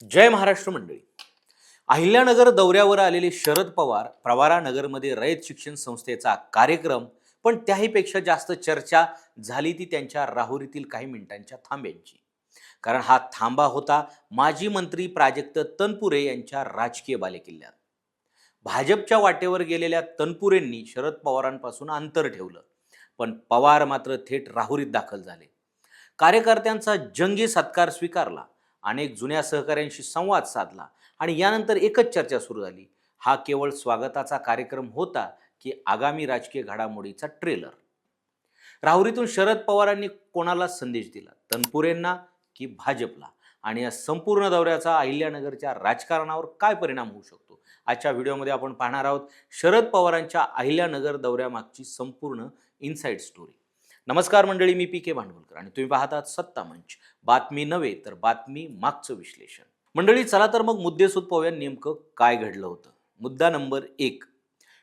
जय महाराष्ट्र मंडळी. अहिल्यानगर दौऱ्यावर आलेले शरद पवार प्रवारा नगरमध्ये रयत शिक्षण संस्थेचा कार्यक्रम, पण त्याहीपेक्षा जास्त चर्चा झाली ती त्यांच्या राहुरीतील काही मिनिटांच्या थांब्यांची. कारण हा थांबा होता माजी मंत्री प्राजक्त तनपुरे यांच्या राजकीय बालेकिल्ल्यात. भाजपच्या वाटेवर गेलेल्या तनपुरेंनी शरद पवारांपासून अंतर ठेवलं, पण पवार मात्र थेट राहुरीत दाखल झाले. कार्यकर्त्यांचा जंगी सत्कार स्वीकारला, अनेक जुन्या सहकाऱ्यांशी संवाद साधला आणि यानंतर एकच चर्चा सुरू झाली: हा केवळ स्वागताचा कार्यक्रम होता की आगामी राजकीय घडामोडीचा ट्रेलर? राहुरीतून शरद पवारांनी कोणाला संदेश दिला, तनपुरेंना की भाजपला? आणि या संपूर्ण दौऱ्याचा अहिल्यानगरच्या राजकारणावर काय परिणाम होऊ शकतो, आजच्या व्हिडिओमध्ये आपण पाहणार आहोत. शरद पवारांच्या अहिल्यानगर दौऱ्यामागची संपूर्ण इनसाइड स्टोरी. नमस्कार मंडळी, मी पी के भांडवलकर आणि तुम्ही पाहतात सत्ता मंच. बातमी नव्हे तर बातमी मागचं विश्लेषण. मंडळी, चला तर मग मुद्देसूद पाहूया नेमकं काय घडलं होतं. मुद्दा नंबर 1,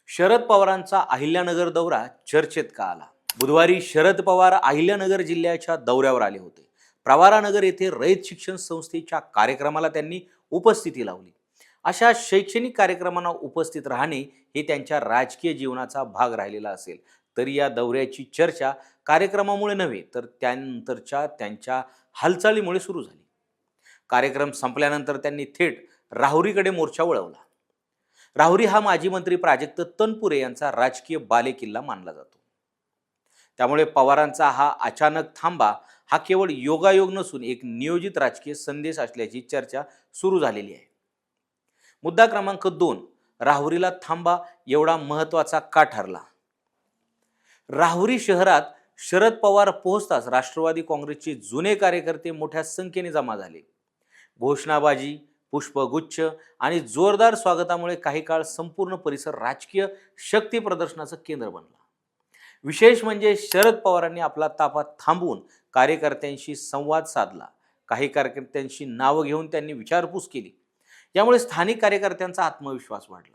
शरद पवारांचा अहिल्यानगर दौरा चर्चेत का आला? बुधवारी शरद पवार अहिल्यानगर जिल्ह्याच्या दौऱ्यावर आले होते. प्रवारा नगर येथे रयत शिक्षण संस्थेच्या कार्यक्रमाला त्यांनी उपस्थिती लावली. अशा शैक्षणिक कार्यक्रमांना उपस्थित राहणे हे त्यांच्या राजकीय जीवनाचा भाग राहिलेला असेल, तरी या दौऱ्याची चर्चा कार्यक्रमामुळे नव्हे तर त्यानंतरच्या त्यांच्या हालचालीमुळे सुरू झाली. कार्यक्रम संपल्यानंतर त्यांनी थेट राहुरीकडे मोर्चा वळवला. राहुरी हा माजी मंत्री प्राजक्त तनपुरे यांचा राजकीय बालेकिल्ला मानला जातो. त्यामुळे पवारांचा हा अचानक थांबा हा केवळ योगायोग नसून एक नियोजित राजकीय संदेश असल्याची चर्चा सुरू झालेली आहे. मुद्दा क्रमांक 2, राहुरीला थांबा एवढा महत्त्वाचा का ठरला? राहुरी शहरात शरद पवार पोहोचताच राष्ट्रवादी काँग्रेसचे जुने कार्यकर्ते मोठ्या संख्येने जमा झाले. घोषणाबाजी, पुष्पगुच्छ आणि जोरदार स्वागतामुळे काही काळ संपूर्ण परिसर राजकीय शक्ती प्रदर्शनाचं केंद्र बनला. विशेष म्हणजे शरद पवारांनी आपला ताफा थांबवून कार्यकर्त्यांशी संवाद साधला. काही कार्यकर्त्यांशी नावं घेऊन त्यांनी विचारपूस केली. यामुळे स्थानिक कार्यकर्त्यांचा आत्मविश्वास वाढला.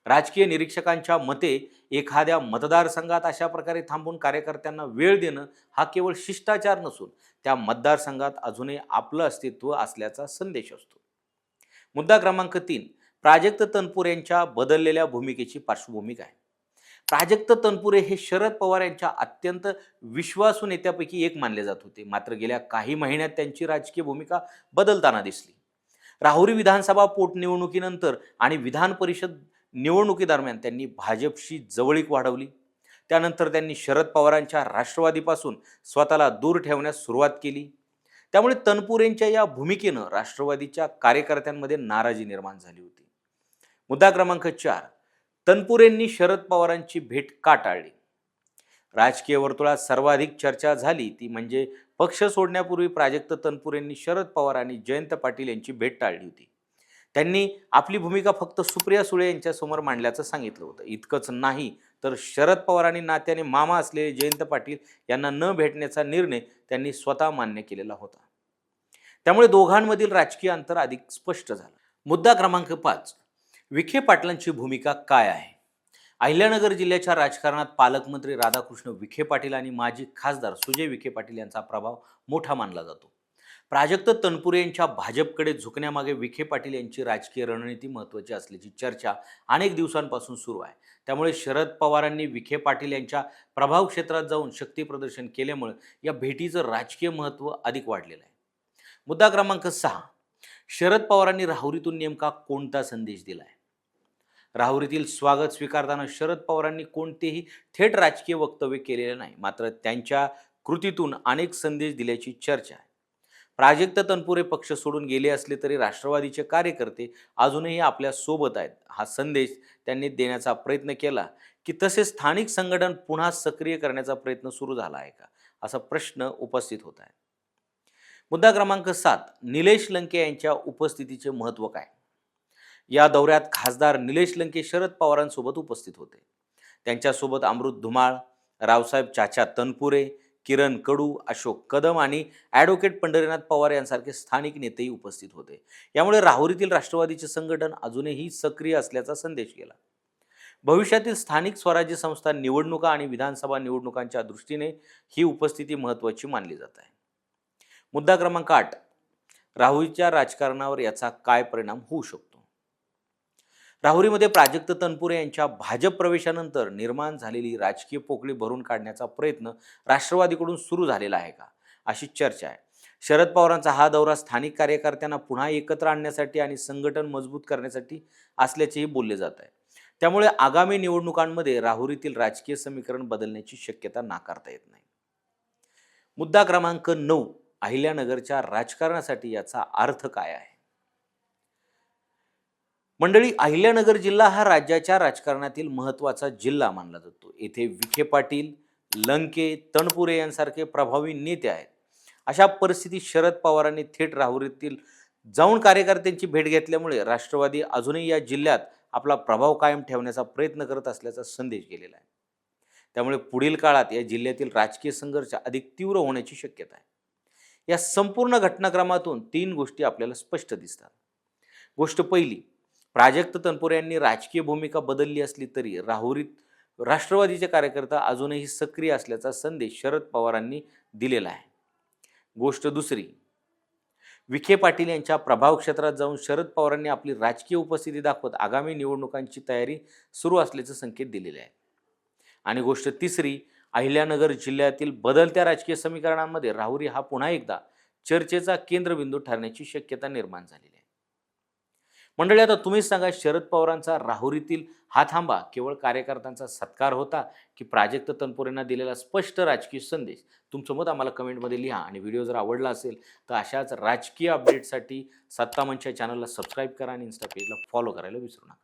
राजकीय निरीक्षकांच्या मते एखाद्या मतदारसंघात अशा प्रकारे थांबून कार्यकर्त्यांना वेळ देणं हा केवळ शिष्टाचार नसून त्या मतदारसंघात अजूनही आपलं अस्तित्व असल्याचा संदेश असतो. मुद्दा क्रमांक 3, प्राजक्त तनपुरे यांच्या बदललेल्या भूमिकेची पार्श्वभूमी काय? प्राजक्त तनपुरे हे शरद पवार यांच्या अत्यंत विश्वासू नेत्यापैकी एक मानले जात होते. मात्र गेल्या काही महिन्यात त्यांची राजकीय भूमिका बदलताना दिसली. राहुरी विधानसभा पोटनिवडणुकीनंतर आणि विधान परिषद निवडणुकीदरम्यान त्यांनी भाजपशी जवळीक वाढवली. त्यानंतर त्यांनी शरद पवारांच्या राष्ट्रवादीपासून स्वतःला दूर ठेवण्यास सुरुवात केली. त्यामुळे तनपुरेंच्या या भूमिकेनं राष्ट्रवादीच्या कार्यकर्त्यांमध्ये नाराजी निर्माण झाली होती. मुद्दा क्रमांक 4, तनपुरेंनी शरद पवारांची भेट का टाळली? राजकीय वर्तुळात सर्वाधिक चर्चा झाली ती म्हणजे पक्ष सोडण्यापूर्वी प्राजक्त तनपुरेंनी शरद पवार आणि जयंत पाटील यांची भेट टाळली होती. त्यांनी आपली भूमिका फक्त सुप्रिया सुळे यांच्यासमोर मांडल्याचं सांगितलं होतं. इतकंच नाही तर शरद पवारांनी नात्याने मामा असलेले जयंत पाटील यांना न भेटण्याचा निर्णय त्यांनी स्वतः मान्य केलेला होता. त्यामुळे दोघांमधील राजकीय अंतर अधिक स्पष्ट झालं. मुद्दा क्रमांक 5, विखे पाटलांची भूमिका काय आहे? अहिल्यानगर जिल्ह्याच्या राजकारणात पालकमंत्री राधाकृष्ण विखे पाटील आणि माजी खासदार सुजय विखे पाटील यांचा प्रभाव मोठा मानला जातो. प्राजक्त तनपुरे यांच्या भाजपकडे झुकण्यामागे विखे पाटील यांची राजकीय रणनीती महत्त्वाची असल्याची चर्चा अनेक दिवसांपासून सुरू आहे. त्यामुळे शरद पवारांनी विखे पाटील यांच्या प्रभाव क्षेत्रात जाऊन शक्ती प्रदर्शन केल्यामुळे या भेटीचं राजकीय महत्त्व अधिक वाढलेलं आहे. मुद्दा क्रमांक 6, शरद पवारांनी राहुरीतून नेमका कोणता संदेश दिलाय? राहुरीतील स्वागत स्वीकारताना शरद पवारांनी कोणतेही थेट राजकीय वक्तव्य केलेले नाही, मात्र त्यांच्या कृतीतून अनेक संदेश दिल्याची चर्चा आहे. प्राजक्त तनपुरे पक्ष सोडून गेले असले तरी राष्ट्रवादीचे कार्यकर्ते अजूनही आपल्या सोबत आहेत, हा संदेश त्यांनी देण्याचा प्रयत्न केला की तसे स्थानिक संघटन पुन्हा सक्रिय करण्याचा प्रयत्न सुरू झाला आहे का, असा प्रश्न उपस्थित होत आहे. मुद्दा क्रमांक 7, निलेश लंके यांच्या उपस्थितीचे महत्त्व काय? या दौऱ्यात खासदार निलेश लंके शरद पवारांसोबत उपस्थित होते. त्यांच्यासोबत अमृत धुमाळ, रावसाहेब चाचा तनपुरे, किरण कडू, अशोक कदम आणि ॲडव्होकेट पंढरीनाथ पवार यांसारखे स्थानिक नेतेही उपस्थित होते. यामुळे राहुरीतील राष्ट्रवादीचे संघटन अजूनही सक्रिय असल्याचा संदेश गेला. भविष्यातील स्थानिक स्वराज्य संस्था निवडणुका आणि विधानसभा निवडणुकांच्या दृष्टीने ही उपस्थिती महत्त्वाची मानली जात आहे. मुद्दा क्रमांक 8, राहुरीच्या राजकारणावर याचा काय परिणाम होऊ शकतो? राहुरीमध्ये प्राजक्त तनपुरे यांच्या भाजप प्रवेशानंतर निर्माण झालेली राजकीय पोकळी भरून काढण्याचा प्रयत्न राष्ट्रवादीकडून सुरू झालेला आहे का, अशी चर्चा आहे. शरद पवारांचा हा दौरा स्थानिक कार्यकर्त्यांना पुन्हा एकत्र आणण्यासाठी आणि संघटन मजबूत करण्यासाठी असल्याचेही बोलले जात आहे. त्यामुळे आगामी निवडणुकांमध्ये राहुरीतील राजकीय समीकरण बदलण्याची शक्यता नाकारता येत नाही. मुद्दा क्रमांक 9, अहिल्यानगरच्या राजकारणासाठी याचा अर्थ काय आहे? मंडळी, अहिल्यानगर जिल्हा हा राज्याच्या राजकारणातील महत्त्वाचा जिल्हा मानला जातो. येथे विखे पाटील, लंके, तनपुरे यांसारखे प्रभावी नेते आहेत. अशा परिस्थितीत शरद पवारांनी थेट राहुरीतील जाऊन कार्यकर्त्यांची भेट घेतल्यामुळे राष्ट्रवादी अजूनही या जिल्ह्यात आपला प्रभाव कायम ठेवण्याचा प्रयत्न करत असल्याचा संदेश गेलेला आहे. त्यामुळे पुढील काळात या जिल्ह्यातील राजकीय संघर्ष अधिक तीव्र होण्याची शक्यता आहे. या संपूर्ण घटनाक्रमातून 3 गोष्टी आपल्याला स्पष्ट दिसतात. गोष्ट पहिली, प्राजक्त तनपुरे यांनी राजकीय भूमिका बदलली असली तरी राहुरीत राष्ट्रवादीचे कार्यकर्ते अजूनही सक्रिय असल्याचा संदेश शरद पवारांनी दिलेला आहे. गोष्ट दुसरी, विखे पाटील यांच्या प्रभाव क्षेत्रात जाऊन शरद पवारांनी आपली राजकीय उपस्थिती दाखवत आगामी निवडणुकांची तयारी सुरू असल्याचे संकेत दिलेले आहेत. आणि गोष्ट तिसरी, अहिल्यानगर जिल्ह्यातील बदलत्या राजकीय समीकरणांमध्ये राहुरी हा पुन्हा एकदा चर्चेचा केंद्रबिंदू ठरण्याची शक्यता निर्माण झालेली आहे. मंडळी, आता तुम्हीच सांगा, शरद पवारांचा राहुरीतील हा थांबा केवळ कार्यकर्त्यांचा सत्कार होता की प्राजक्त तनपुरेंना दिलेला स्पष्ट राजकीय संदेश? तुमचं मत आम्हाला कमेंटमध्ये लिहा. आणि व्हिडिओ जर आवडला असेल तर अशाच राजकीय अपडेटसाठी सत्ता मंच चॅनलला सबस्क्राईब करा आणि इन्स्टा पेजला फॉलो करायला विसरू नका.